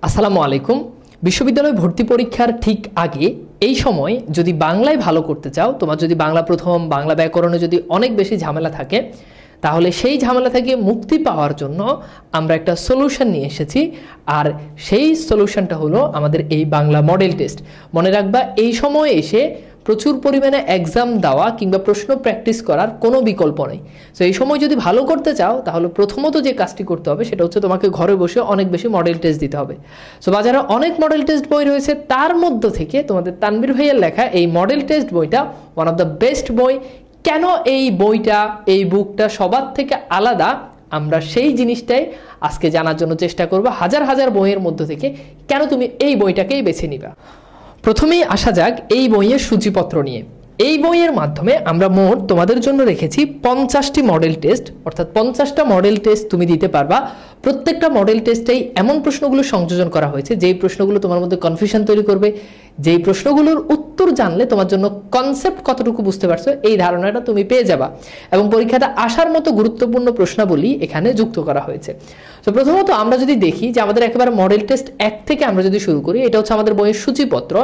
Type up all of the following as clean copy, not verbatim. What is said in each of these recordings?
আসসালামু আলাইকুম। বিশ্ববিদ্যালয় ভর্তি পরীক্ষার ঠিক আগে এই সময় যদি বাংলায় ভালো করতে চাও, তোমার যদি বাংলা প্রথম, বাংলা ব্যাকরণে যদি অনেক বেশি ঝামেলা থাকে, তাহলে সেই ঝামেলা থেকে মুক্তি পাওয়ার জন্য আমরা একটা সলিউশন নিয়ে এসেছি। আর সেই সলিউশনটা হলো আমাদের এই বাংলা মডেল টেস্ট। মনে রাখবা, এই সময় এসে প্রচুর পরিমাণে এক্সাম দেওয়া কিংবা প্রশ্ন প্র্যাকটিস করার কোনো বিকল্প নেই। সো এই সময় যদি ভালো করতে চাও, তাহলে প্রথমত যে কাজটি করতে হবে সেটা হচ্ছে তোমাকে ঘরে বসে অনেক বেশি মডেল টেস্ট দিতে হবে। সো বাজারে অনেক মডেল টেস্ট বই রয়েছে, তার মধ্য থেকে তোমাদের তানভীর ভাইয়ের লেখা এই মডেল টেস্ট বইটা ওয়ান অফ দ্য বেস্ট বই। কেন এই বইটা, এই বুকটা সবার থেকে আলাদা, আমরা সেই জিনিসটাই আজকে জানার জন্য চেষ্টা করব। হাজার হাজার বইয়ের মধ্য থেকে কেন তুমি এই বইটাকেই বেছে নিবা। প্রথমেই আসা যাক এই বইয়ের সূচিপত্র নিয়ে। এই বইয়ের মাধ্যমে আমরা মোট তোমাদের জন্য রেখেছি 50টি মডেল টেস্ট, অর্থাৎ 50টা মডেল টেস্ট তুমি দিতে পারবা। প্রত্যেকটা মডেল টেস্টেই এমন প্রশ্নগুলো সংযোজন করা হয়েছে যেই প্রশ্নগুলো তোমার মধ্যে কনফিউশন তৈরি করবে, যেই প্রশ্নগুলোর উত্তর জানলে তোমার জন্য কনসেপ্ট কতটুকু বুঝতে পারছো এই ধারণাটা তুমি পেয়ে যাবা। এবং পরীক্ষাতে আসার মতো গুরুত্বপূর্ণ প্রশ্নাবলী এখানে যুক্ত করা হয়েছে। তো প্রথমত আমরা যদি দেখি যে আমাদের একেবারে মডেল টেস্ট 1 থেকে আমরা যদি শুরু করি, এটা হচ্ছে আমাদের বইয়ের সূচিপত্র।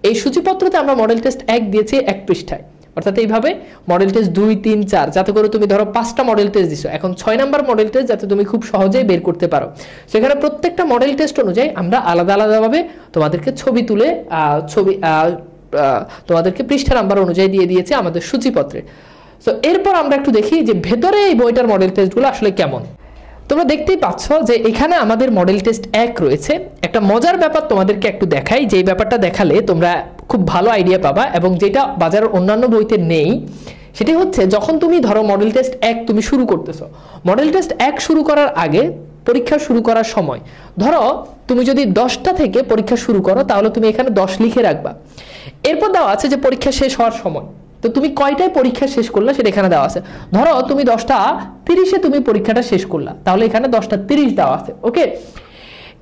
এই সূচিপত্রতে আমরা মডেল টেস্ট 1 দিয়েছি 1 পৃষ্ঠায়, অর্থাৎ এইভাবে মডেল টেস্ট 2, 3, 4, যাতে করে তুমি ধরো 5টা মডেল টেস্ট দিছো, এখন 6 নাম্বার মডেল টেস্ট যাতে তুমি খুব সহজেই বের করতে পারো। সেখানে প্রত্যেকটা মডেল টেস্ট অনুযায়ী আমরা আলাদা আলাদাভাবে তোমাদেরকে ছবি তুলে তোমাদেরকে পৃষ্ঠা নাম্বার অনুযায়ী দিয়ে দিয়েছে আমাদের সূচিপত্রে। তো এরপর আমরা একটু দেখি যে ভেতরে এই বইটার মডেল টেস্টগুলো আসলে কেমন। তোমরা দেখতেই পাচ্ছ যে এখানে আমাদের মডেল টেস্ট 1 রয়েছে। একটা মজার ব্যাপার তোমাদেরকে একটু দেখাই, যে ব্যাপারটা দেখালে তোমরা খুব ভালো আইডিয়া পাবা এবং যেটা বাজারের অন্যান্য বইতে নেই। সেটি হচ্ছে, যখন তুমি ধরো মডেল টেস্ট 1 তুমি শুরু করতেছো, মডেল টেস্ট 1 শুরু করার আগে পরীক্ষা শুরু করার সময় ধরো তুমি যদি 10টা থেকে পরীক্ষা শুরু করো, তাহলে তুমি এখানে 10 লিখে রাখবা। এরপর দেওয়া আছে যে পরীক্ষা শেষ হওয়ার সময়, তো তুমি কয়টায় পরীক্ষা শেষ করলা সেটা এখানে দেওয়া আছে। ধরো তুমি 10:30 তুমি পরীক্ষাটা শেষ করলা, তাহলে এখানে 10:30 দেওয়া আছে। ওকে,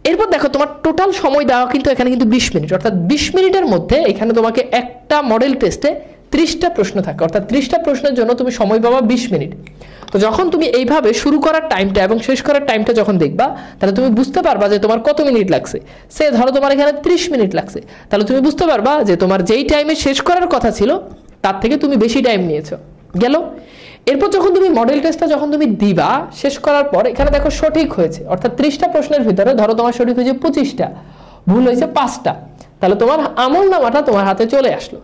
এরপর দেখো তোমার টোটাল সময় দেওয়া কিন্তু এখানে কিন্তু 20 মিনিট, অর্থাৎ 20 মিনিটের মধ্যে এখানে তোমাকে একটা মডেল টেস্টে 30টা প্রশ্ন থাকে, অর্থাৎ 30টা প্রশ্নের জন্য তুমি সময় পাবা 20 মিনিট। তো যখন তুমি এইভাবে শুরু করার টাইমটা এবং শেষ করার টাইমটা যখন দেখবা, তাহলে তুমি বুঝতে পারবা যে তোমার কত মিনিট লাগছে। সে ধরো তোমার এখানে 30 মিনিট লাগছে, তাহলে তুমি বুঝতে পারবা যে তোমার যেই টাইমে শেষ করার কথা ছিল তার থেকে তুমি বেশি টাইম নিয়েছো। গেল। এরপর যখন তুমি মডেল টেস্টটা যখন তুমি দিবা, শেষ করার পর এখানে দেখো সঠিক হয়েছে, অর্থাৎ 30টা প্রশ্নের ভিতরে ধরো তোমার সঠিক হয়েছে 25টা, ভুল হয়েছে 5টা, তাহলে তোমার আমলনামাটা তোমার হাতে চলে আসলো।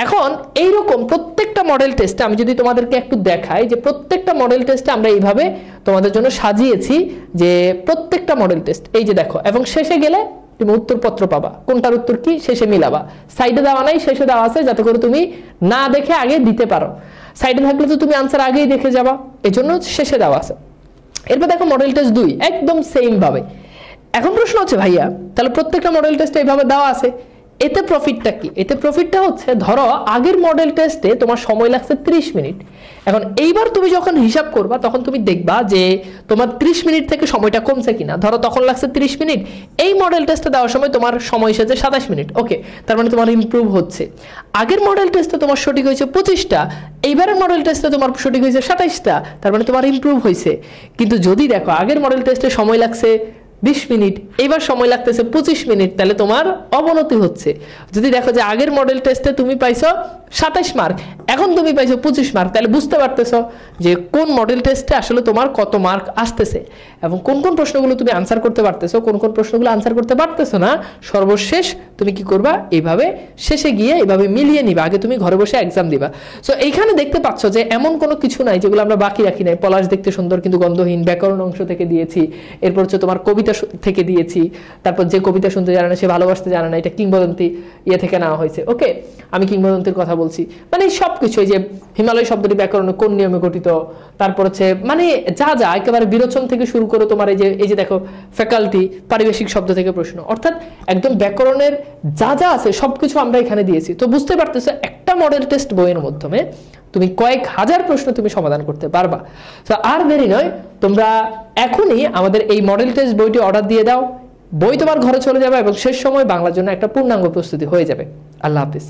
এখন এইরকম প্রত্যেকটা মডেল টেস্টে আমি যদি তোমাদেরকে একটু দেখাই যে প্রত্যেকটা মডেল টেস্টে আমরা এইভাবে তোমাদের জন্য সাজিয়েছি যে প্রত্যেকটা মডেল টেস্ট এই যে দেখো, এবং শেষে গেলে তুমি উত্তরপত্র পাবা, কোনটার উত্তর কি শেষে মিলাবা। সাইডে দেওয়া নাই, শেষে দেওয়া আছে, যাতে করে তুমি না দেখে আগে দিতে পারো। সাইডে থাকলে তো তুমি আনসার আগেই দেখে যাবা, এই জন্য শেষে দেওয়া আছে। এরপর দেখো মডেল টেস্ট 2 একদম সেম ভাবে। এখন প্রশ্ন হচ্ছে, ভাইয়া তাহলে প্রত্যেকটা মডেল টেস্টে এইভাবে দেওয়া আছে, এতে প্রফিটটা কি? এতে প্রফিটটা হচ্ছে, ধরো আগের মডেল টেস্টে তোমার সময় লাগছে 30 মিনিট, এখন এইবার তুমি যখন হিসাব করবা তখন তুমি দেখবা যে তোমার 30 মিনিট থেকে সময়টা কমছে কিনা। ধরো তখন লাগছে 30 মিনিট, এই মডেল টেস্টে দেওয়ার সময় তোমার সময় এসেছে 27 মিনিট। ওকে, তার মানে তোমার ইমপ্রুভ হচ্ছে। আগের মডেল টেস্টে তোমার সঠিক হয়েছে 25টা, এইবারের মডেল টেস্টে তোমার সঠিক হয়েছে 27টা, তার মানে তোমার ইমপ্রুভ হয়েছে। কিন্তু যদি দেখো আগের মডেল টেস্টে সময় লাগছে 20 মিনিট, এইবার সময় লাগতেছে 25 মিনিট, তাহলে তোমার অবনতি হচ্ছে। যদি দেখো যে আগের মডেল টেস্টে তুমি পাইছো 27 মার্ক, এখন তুমি পাইছো 25 মার্ক, তাহলে বুঝতে পারতেছো যে কোন মডেল টেস্টে আসলে তোমার কত মার্ক আসতেছে এবং কোন কোন প্রশ্নগুলো তুমি আনসার করতে পারতেছো, কোন কোন প্রশ্নগুলো আনসার করতে পারতেছো না। সর্বশেষ তুমি কি করবা, এইভাবে শেষে গিয়ে এইভাবে মিলিয়ে নিবা, আগে তুমি ঘরে বসে এক্সাম দিবা। সো এইখানে দেখতে পাচ্ছ যে এমন কোনো কিছু নাই যেগুলো আমরা বাকি রাখি নাই। পলাশ দেখতে সুন্দর কিন্তু গন্ধহীন, ব্যাকরণ অংশ থেকে দিয়েছি, এরপর হচ্ছে তোমার কবিতা থেকে দিয়েছি, তারপর যে কবিতা শুনতে জানে না সে ভালোবাসতে জানে না, এটা কিংবদন্তি থেকে নেওয়া হয়েছে। ওকে, আমি কিংবদন্তির কথা বলছি, মানে সবকিছু, এই যে হিমালয় শব্দটি ব্যাকরণে কোন নিয়মে গঠিত, তারপর হচ্ছে মানে যা যা একেবারে বিরোচন থেকে শুরু করে তোমার এই যে দেখো ফ্যাকাল্টি, পারিবেশিক শব্দ থেকে প্রশ্ন, অর্থাৎ একদম ব্যাকরণের যা যা আছে সবকিছু আমরা এখানে দিয়েছি। তো বুঝতে পারতেছো একটা মডেল টেস্ট বইয়ের মাধ্যমে তুমি কয়েক হাজার প্রশ্ন তুমি সমাধান করতে পারবা। তো আর দেরি নয়, তোমরা এখনই আমাদের এই মডেল টেস্ট বইটি অর্ডার দিয়ে দাও। বই তোমার ঘরে চলে যাবে এবং শেষ সময় বাংলার জন্য একটা পূর্ণাঙ্গ প্রস্তুতি হয়ে যাবে। আল্লাহ হাফিজ।